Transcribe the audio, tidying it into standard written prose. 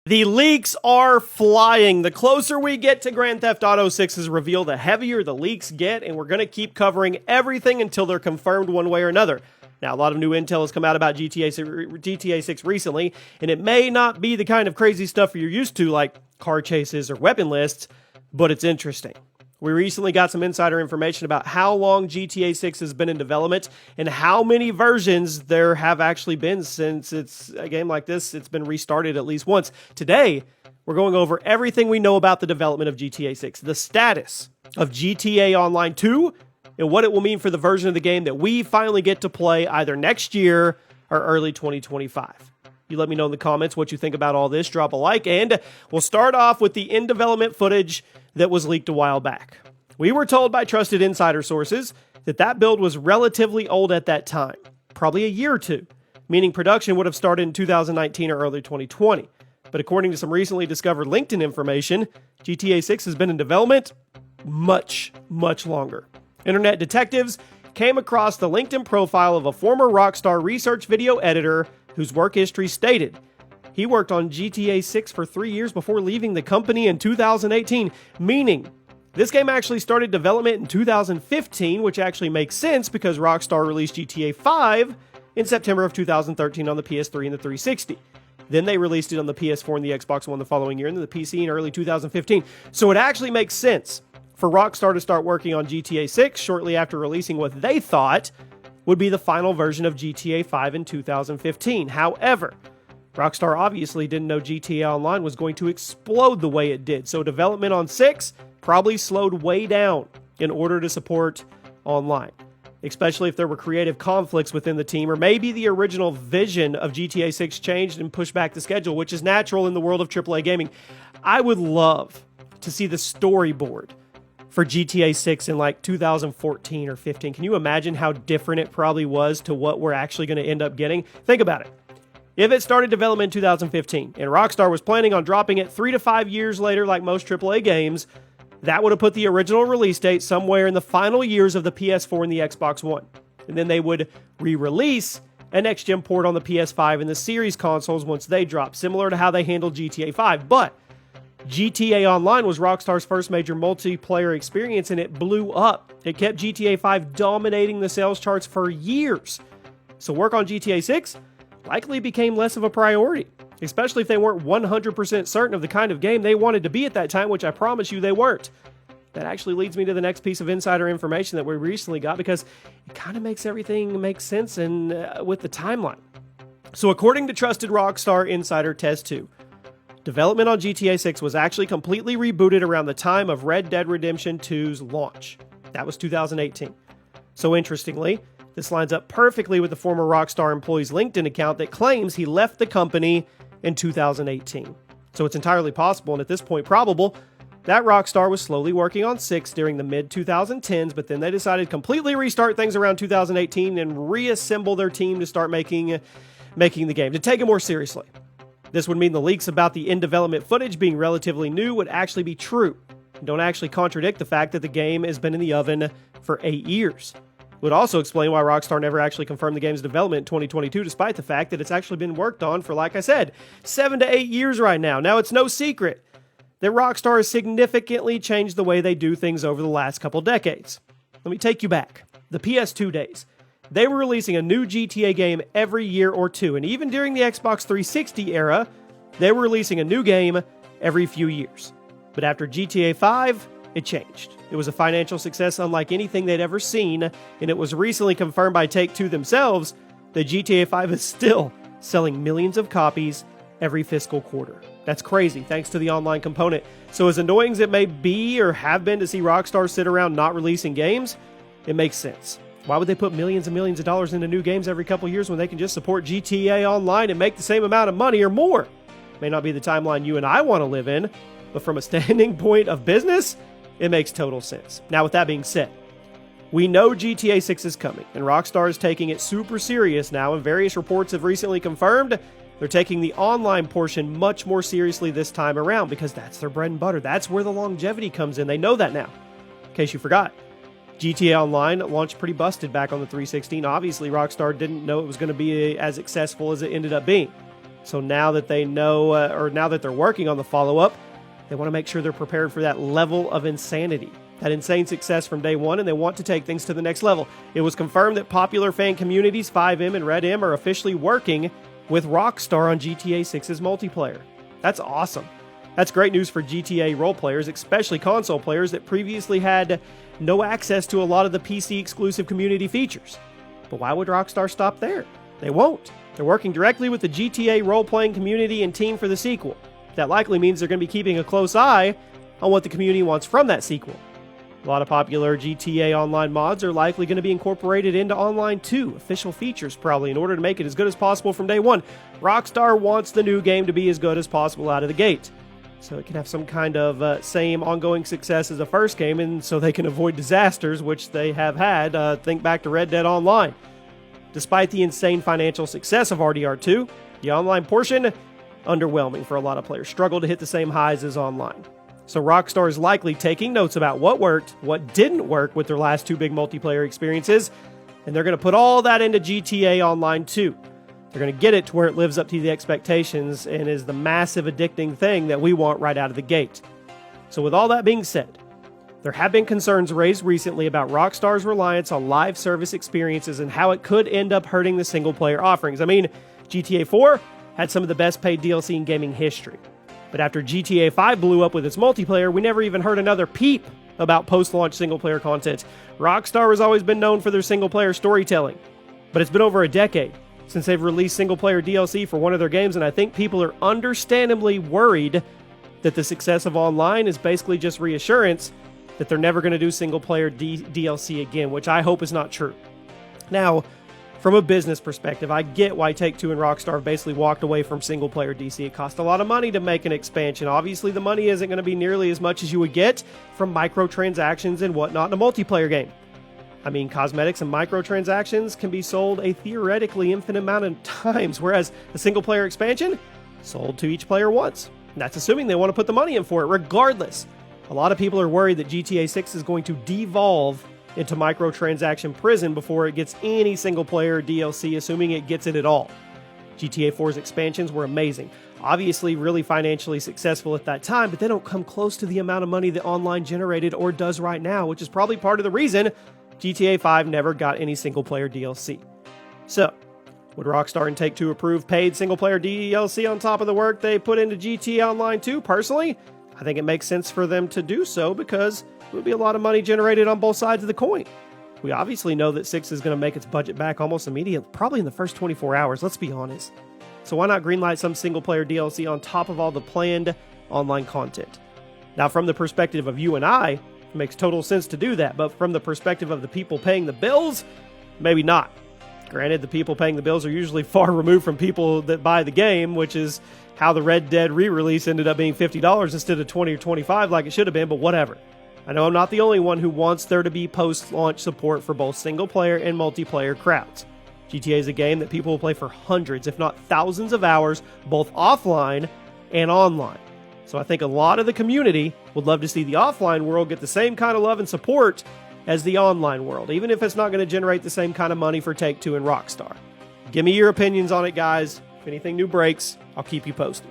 The leaks are flying. The closer we get to Grand Theft Auto 6's reveal, the heavier the leaks get, and we're going to keep covering everything until they're confirmed one way or another. Now, a lot of new intel has come out about GTA 6 recently, and it may not be the kind of crazy stuff you're used to, like car chases or weapon lists, but it's interesting. We recently got some insider information about how long GTA 6 has been in development and how many versions there have actually been since it's a game like this. It's been restarted at least once. Today, we're going over everything we know about the development of GTA 6, the status of GTA Online 2, and what it will mean for the version of the game that we finally get to play either next year or early 2025. You let me know in the comments what you think about all this. Drop a like, and we'll start off with the in-development footage that was leaked a while back. We were told by trusted insider sources that that build was relatively old at that time, probably a year or two, meaning production would have started in 2019 or early 2020. But according to some recently discovered LinkedIn information, GTA 6 has been in development much, much longer. Internet detectives came across the LinkedIn profile of a former Rockstar research video editor whose work history stated he worked on GTA 6 for 3 years before leaving the company in 2018, meaning this game actually started development in 2015, which actually makes sense because Rockstar released GTA 5 in September of 2013 on the PS3 and the 360. Then they released it on the PS4 and the Xbox One the following year, and then the PC in early 2015. So it actually makes sense for Rockstar to start working on GTA 6 shortly after releasing what they thought would be the final version of GTA 5 in 2015. However, Rockstar obviously didn't know GTA Online was going to explode the way it did, so development on 6 probably slowed way down in order to support online, especially if there were creative conflicts within the team, or maybe the original vision of GTA 6 changed and pushed back the schedule, which is natural in the world of AAA gaming. I would love to see the storyboard for GTA 6 in like 2014 or 15. Can you imagine how different it probably was to what we're actually going to end up getting? Think about it. If it started development in 2015 and Rockstar was planning on dropping it 3 to 5 years later like most AAA games, that would have put the original release date somewhere in the final years of the PS4 and the Xbox One. And then they would re-release a next-gen port on the PS5 and the series consoles once they dropped, similar to how they handled GTA 5. But GTA Online was Rockstar's first major multiplayer experience, and it blew up. It kept GTA 5 dominating the sales charts for years. So work on GTA 6 likely became less of a priority, especially if they weren't 100% certain of the kind of game they wanted to be at that time, which I promise you they weren't. That actually leads me to the next piece of insider information that we recently got, because it kind of makes everything make sense and with the timeline. So according to trusted Rockstar insider Tez2, development on GTA 6 was actually completely rebooted around the time of Red Dead Redemption 2's launch. That was 2018. So interestingly, this lines up perfectly with the former Rockstar employee's LinkedIn account that claims he left the company in 2018. So it's entirely possible, and at this point probable, that Rockstar was slowly working on 6 during the mid-2010s, but then they decided to completely restart things around 2018 and reassemble their team to start making the game, to take it more seriously. This would mean the leaks about the in-development footage being relatively new would actually be true, and don't actually contradict the fact that the game has been in the oven for 8 years. It would also explain why Rockstar never actually confirmed the game's development in 2022, despite the fact that it's actually been worked on for, like I said, 7 to 8 years right now. Now, it's no secret that Rockstar has significantly changed the way they do things over the last couple decades. Let me take you back. The PS2 days. They were releasing a new GTA game every year or two, and even during the Xbox 360 era, they were releasing a new game every few years. But after GTA 5, it changed. It was a financial success unlike anything they'd ever seen, and it was recently confirmed by Take-Two themselves that GTA 5 is still selling millions of copies every fiscal quarter. That's crazy, thanks to the online component. So as annoying as it may be or have been to see Rockstar sit around not releasing games, it makes sense. Why would they put millions and millions of dollars into new games every couple years when they can just support GTA Online and make the same amount of money or more? May not be the timeline you and I want to live in, but from a standing point of business, it makes total sense. Now, with that being said, we know GTA 6 is coming, and Rockstar is taking it super serious now, and various reports have recently confirmed they're taking the online portion much more seriously this time around, because that's their bread and butter. That's where the longevity comes in. They know that now. In case you forgot, GTA Online launched pretty busted back on the 360. Obviously, Rockstar didn't know it was going to be as successful as it ended up being. So now that they know, or now that they're working on the follow-up, they want to make sure they're prepared for that level of insanity, that insane success from day one, and they want to take things to the next level. It was confirmed that popular fan communities FiveM and RedM are officially working with Rockstar on GTA 6's multiplayer. That's awesome. That's great news for GTA role players, especially console players that previously had no access to a lot of the PC exclusive community features. But why would Rockstar stop there? They won't. They're working directly with the GTA role-playing community and team for the sequel. That likely means they're going to be keeping a close eye on what the community wants from that sequel. A lot of popular GTA Online mods are likely going to be incorporated into Online 2, official features probably, in order to make it as good as possible from day one. Rockstar wants the new game to be as good as possible out of the gate, so it can have some kind of same ongoing success as the first game, and so they can avoid disasters, which they have had. Think back to Red Dead Online. Despite the insane financial success of RDR2, the online portion, underwhelming for a lot of players, struggle to hit the same highs as online. So Rockstar is likely taking notes about what worked, what didn't work with their last two big multiplayer experiences, and they're going to put all that into GTA Online 2. They're going to get it to where it lives up to the expectations and is the massive addicting thing that we want right out of the gate. So with all that being said, there have been concerns raised recently about Rockstar's reliance on live service experiences and how it could end up hurting the single-player offerings. I mean, GTA 4 had some of the best paid DLC in gaming history. But after GTA 5 blew up with its multiplayer, we never even heard another peep about post-launch single-player content. Rockstar has always been known for their single-player storytelling. But it's been over a decade since they've released single-player DLC for one of their games, and I think people are understandably worried that the success of online is basically just reassurance that they're never going to do single-player DLC again, which I hope is not true. Now, from a business perspective, I get why Take-Two and Rockstar have basically walked away from single-player DC. It cost a lot of money to make an expansion. Obviously, the money isn't going to be nearly as much as you would get from microtransactions and whatnot in a multiplayer game. I mean, cosmetics and microtransactions can be sold a theoretically infinite amount of times, whereas a single-player expansion, sold to each player once. And that's assuming they want to put the money in for it. Regardless, a lot of people are worried that GTA 6 is going to devolve into microtransaction prison before it gets any single-player DLC, assuming it gets it at all. GTA 4's expansions were amazing. Obviously really financially successful at that time, but they don't come close to the amount of money that online generated or does right now, which is probably part of the reason GTA 5 never got any single-player DLC. So, would Rockstar and Take-Two approve paid single-player DLC on top of the work they put into GTA Online 2? Personally, I think it makes sense for them to do so because it would be a lot of money generated on both sides of the coin. We obviously know that 6 is going to make its budget back almost immediately, probably in the first 24 hours, let's be honest. So why not greenlight some single-player DLC on top of all the planned online content? Now, from the perspective of you and I, it makes total sense to do that, but from the perspective of the people paying the bills, maybe not. Granted, the people paying the bills are usually far removed from people that buy the game, which is how the Red Dead re-release ended up being $50 instead of $20 or $25 like it should have been, but whatever. I know I'm not the only one who wants there to be post-launch support for both single-player and multiplayer crowds. GTA is a game that people will play for hundreds, if not thousands of hours, both offline and online. So I think a lot of the community would love to see the offline world get the same kind of love and support as the online world, even if it's not going to generate the same kind of money for Take-Two and Rockstar. Give me your opinions on it, guys. If anything new breaks, I'll keep you posted.